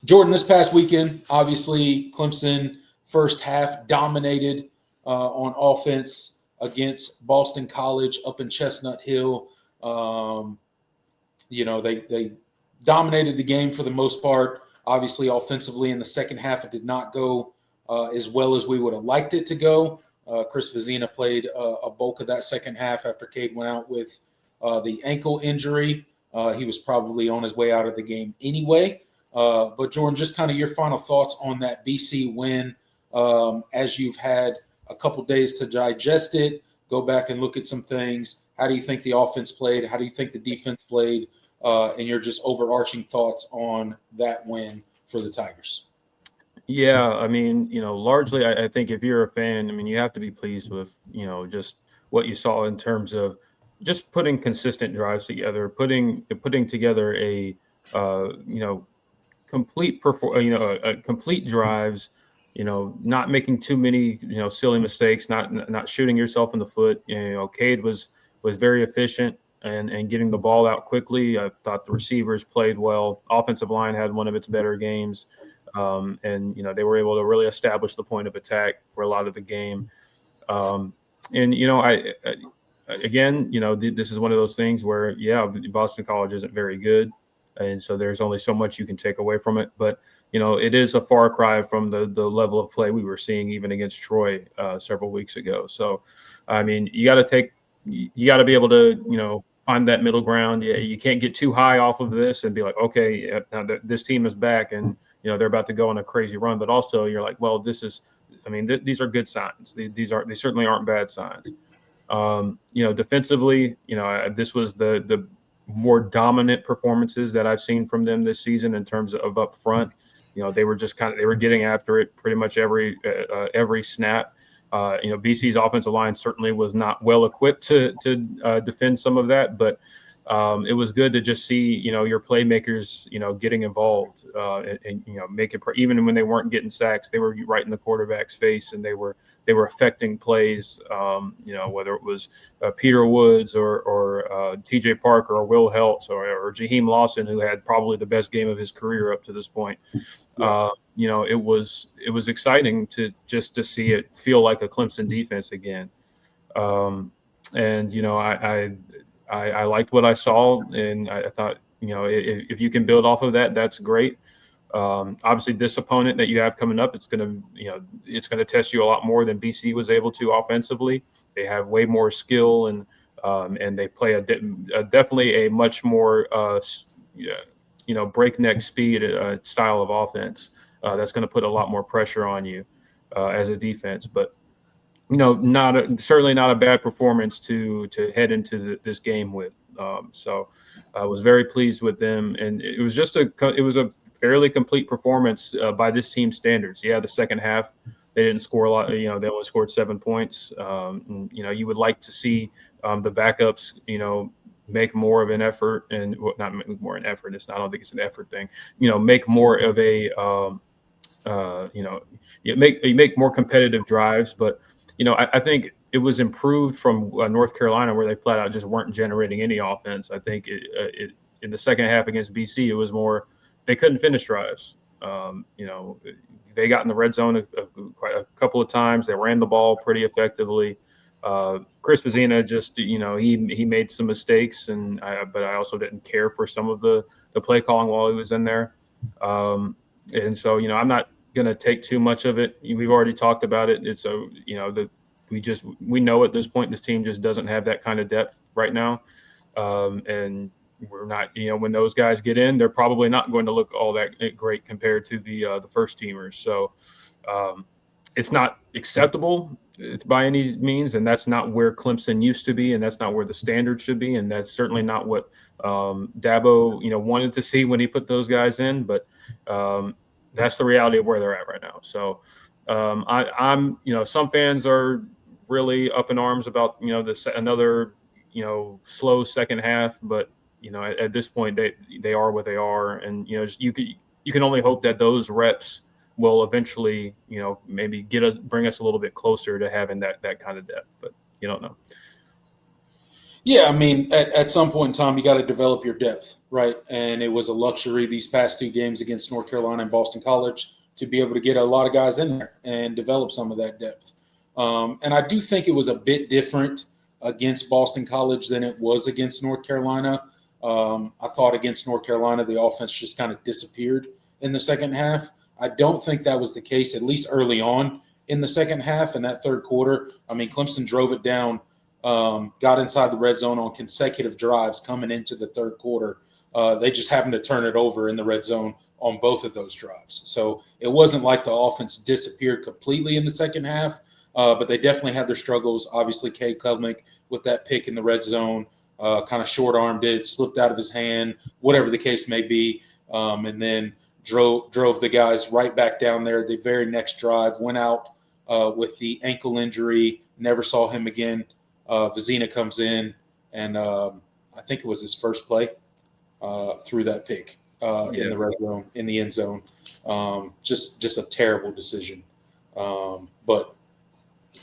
Jordan, this past weekend, obviously Clemson first half dominated on offense against Boston College up in Chestnut Hill. They dominated the game for the most part. Obviously, offensively in the second half, it did not go as well as we would have liked it to go. Chris Vizina played a bulk of that second half after Cade went out with the ankle injury. He was probably on his way out of the game anyway. But Jordan, just kind of your final thoughts on that BC win as you've had a couple days to digest it, go back and look at some things. How do you think the offense played? How do you think the defense played? And your just overarching thoughts on that win for the Tigers. Yeah, I mean, largely, I think if you're a fan, I mean, you have to be pleased with, just what you saw in terms of just putting consistent drives together, putting together a, complete complete drives, not making too many, silly mistakes, not shooting yourself in the foot. Cade was very efficient and getting the ball out quickly. I thought the receivers played well. Offensive line had one of its better games. And they were able to really establish the point of attack for a lot of the game. This is one of those things where, Boston College isn't very good. And so there's only so much you can take away from it. But, it is a far cry from the level of play we were seeing even against Troy several weeks ago. So, I mean, you got to be able to, find that middle ground. Yeah, you can't get too high off of this and be like, okay, now this team is back and, they're about to go on a crazy run. But also you're like, well, these are good signs. They certainly aren't bad signs. Defensively, this was the more dominant performances that I've seen from them this season in terms of up front. They were just they were getting after it pretty much every snap. BC's offensive line certainly was not well equipped to defend some of that, but it was good to just see, your playmakers, getting involved and make it even when they weren't getting sacks, they were right in the quarterback's face and they were affecting plays, whether it was Peter Woods or TJ Parker or Will Heltz or Jaheim Lawson, who had probably the best game of his career up to this point. It was exciting to see it feel like a Clemson defense again. I liked what I saw, and I thought, if you can build off of that, that's great. Obviously, this opponent that you have coming up, it's going to test you a lot more than BC was able to offensively. They have way more skill, and they play definitely a much more breakneck speed style of offense. That's going to put a lot more pressure on you as a defense, but. Certainly not a bad performance to head into this game with. So I was very pleased with them, and it was a fairly complete performance by this team's standards. Yeah, the second half they didn't score a lot. They only scored 7 points. You would like to see the backups, make more of an effort, and not make more an effort. I don't think it's an effort thing. Make more of a you make more competitive drives, but. I think it was improved from North Carolina, where they flat out just weren't generating any offense. I think it in the second half against BC, it was more they couldn't finish drives. They got in the red zone quite a couple of times. They ran the ball pretty effectively. Chris Vizina just he made some mistakes, but I also didn't care for some of the play calling while he was in there. And so I'm not going to take too much of it. We've already talked about it. It's we know at this point this team just doesn't have that kind of depth right now, and we're not. When those guys get in, they're probably not going to look all that great compared to the first teamers. So it's not acceptable by any means, and that's not where Clemson used to be, and that's not where the standard should be, and that's certainly not what Dabo wanted to see when he put those guys in, but. That's the reality of where they're at right now. So I'm some fans are really up in arms about, another, slow second half, but, at this point they are what they are. And, you can only hope that those reps will eventually, maybe bring us a little bit closer to having that kind of depth, but you don't know. Yeah, I mean, at some point in time, you got to develop your depth, right? And it was a luxury these past two games against North Carolina and Boston College to be able to get a lot of guys in there and develop some of that depth. And I do think it was a bit different against Boston College than it was against North Carolina. I thought against North Carolina, the offense just kind of disappeared in the second half. I don't think that was the case, at least early on in the second half. In that third quarter, I mean, Clemson drove it down, got inside the red zone on consecutive drives coming into the third quarter. They just happened to turn it over in the red zone on both of those drives. So it wasn't like the offense disappeared completely in the second half, but they definitely had their struggles. Obviously, Cade Klubnik with that pick in the red zone, kind of short-armed it, slipped out of his hand, whatever the case may be, and then drove the guys right back down there. The very next drive went out with the ankle injury, never saw him again. Vizina comes in, and I think it was his first play through that pick in the red zone, in the end zone. Just a terrible decision. But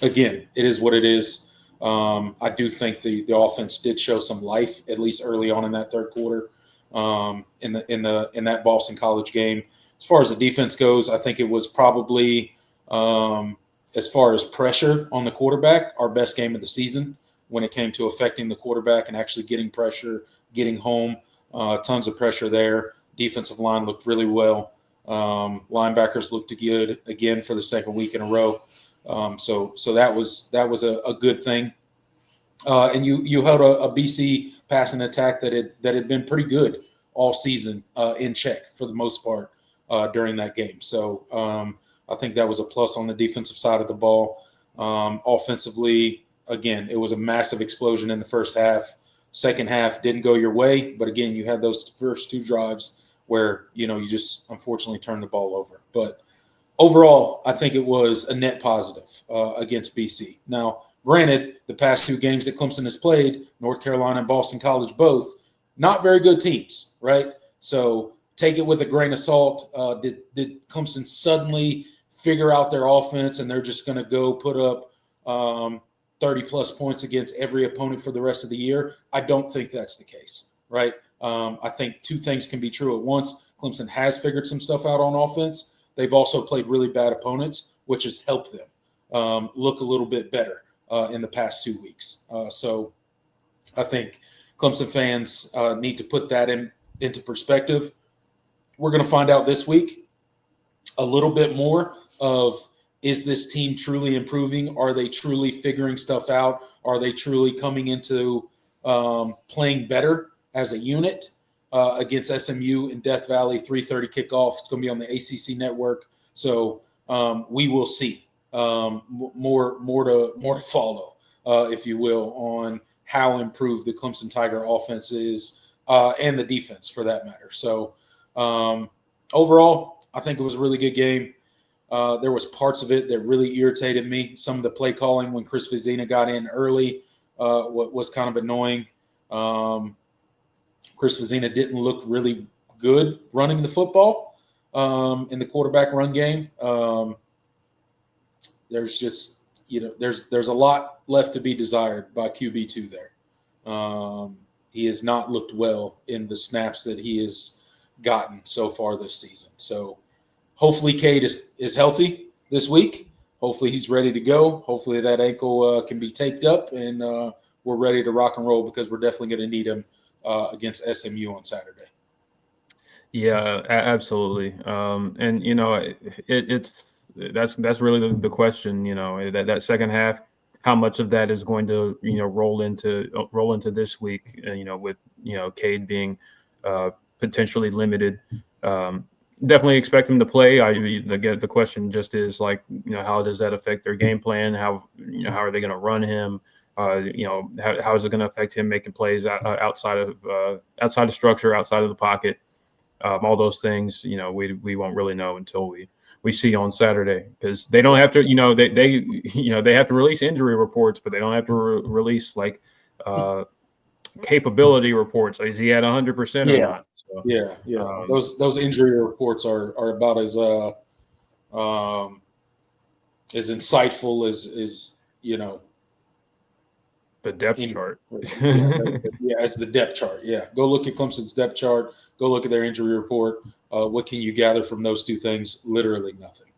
again, it is what it is. I do think the offense did show some life, at least early on in that third quarter, in that Boston College game. As far as the defense goes, I think it was probably, as far as pressure on the quarterback, our best game of the season when it came to affecting the quarterback and actually getting pressure, getting home. Tons of pressure there. Defensive line looked really well. Linebackers looked good again for the second week in a row. So that was a good thing. And you held a BC passing attack that had been pretty good all season in check for the most part during that game. So I think that was a plus on the defensive side of the ball. Offensively, again, it was a massive explosion in the first half. Second half didn't go your way, but again, you had those first two drives where you just unfortunately turned the ball over. But overall, I think it was a net positive against BC. Now, granted, the past two games that Clemson has played, North Carolina and Boston College both, not very good teams, right? So take it with a grain of salt. Did Clemson suddenly figure out their offense and they're just going to go put up 30-plus points against every opponent for the rest of the year? I don't think that's the case, right? I think two things can be true at once. Clemson has figured some stuff out on offense. They've also played really bad opponents, which has helped them look a little bit better in the past 2 weeks. So I think Clemson fans need to put that into perspective. We're going to find out this week a little bit more of, is this team truly improving? Are they truly figuring stuff out? Are they truly coming into playing better as a unit against SMU in Death Valley, 3:30 kickoff? It's going to be on the ACC network. So we will see more to follow, if you will, on how improved the Clemson Tiger offense is and the defense for that matter. So overall, I think it was a really good game. There was parts of it that really irritated me. Some of the play calling when Chris Vizina got in early was kind of annoying. Chris Vizina didn't look really good running the football in the quarterback run game. There's just, there's a lot left to be desired by QB2 there. He has not looked well in the snaps that he has gotten so far this season. So hopefully Cade is healthy this week. Hopefully he's ready to go. Hopefully that ankle can be taped up and we're ready to rock and roll, because we're definitely going to need him against SMU on Saturday. Yeah, absolutely. And that's really the question. That second half, how much of that is going to roll into this week? With Cade being potentially limited. Definitely expect him to play. The question just is like, how does that affect their game plan? How are they going to run him? How is it going to affect him making plays outside of structure, outside of the pocket? All those things, we won't really know until we see on Saturday, because they don't have to, they have to release injury reports, but they don't have to release like capability reports. Is he at 100% or not? So, yeah. Those injury reports are about as insightful as The depth chart. Yeah, as the depth chart. Yeah, go look at Clemson's depth chart. Go look at their injury report. What can you gather from those two things? Literally nothing.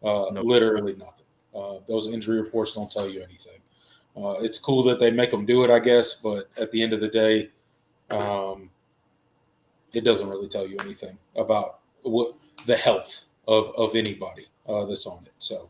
Nope. Literally nothing. Those injury reports don't tell you anything. It's cool that they make them do it, I guess, but at the end of the day, it doesn't really tell you anything about what the health of anybody that's on it. So